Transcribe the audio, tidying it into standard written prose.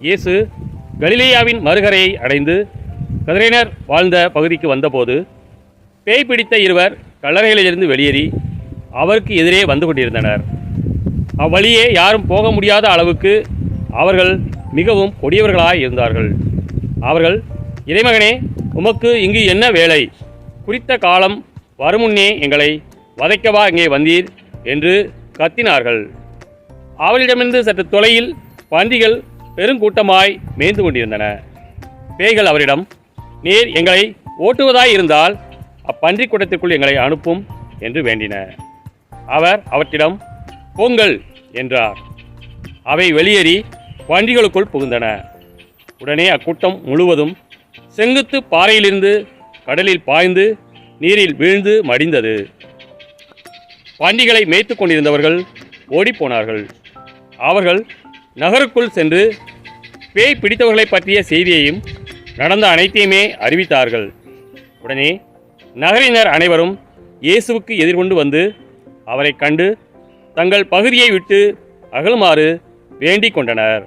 இயேசு கலிலேயாவின் மறுகரையை அடைந்து கதரேனர் வாழ்ந்த பகுதிக்கு வந்தபோது பேய் பிடித்த இருவர் கல்லறைகளிலிருந்து வெளியேறி அவருக்கு எதிரே வந்து கொண்டிருந்தனர். அவ்வழியே யாரும் போக முடியாத அளவுக்கு அவர்கள் மிகவும் கொடியவர்களாய் இருந்தார்கள். அவர்கள், இறைமகனே, உமக்கு இங்கு என்ன வேலை? குறித்த காலம் வருமுன்னே எங்களை வதைக்கவா இங்கே வந்தீர் என்று கத்தினார்கள். அவரிடமிருந்து சற்று தொலையில் பன்றிகள் பெருங்கூட்டமாய் மேய்ந்து கொண்டிருந்தன. பேய்கள் அவரிடம், நீர் எங்களை ஓட்டுவதாய் இருந்தால் அப்பன்றி கூட்டத்திற்குள் எங்களை அனுப்பும் என்று வேண்டின. அவர் அவற்றிடம், போங்கள் என்றார். அவை வெளியேறி பன்றிகளுக்குள் புகுந்தன. உடனே அக்கூட்டம் முழுவதும் செங்குத்து பாறையிலிருந்து கடலில் பாய்ந்து நீரில் வீழ்ந்து மடிந்தது. பன்றிகளை மேய்த்து கொண்டிருந்தவர்கள் ஓடிப்போனார்கள். அவர்கள் நகருக்குள் சென்று பேய் பிடித்தவர்களை பற்றிய செய்தியையும் நடந்த அனைத்தையுமே அறிவித்தார்கள். உடனே நகரினர் அனைவரும் இயேசுவுக்கு எதிர்கொண்டு வந்து அவரை கண்டு தங்கள் பகுதியை விட்டு அகலுமாறு வேண்டிக் கொண்டனர்.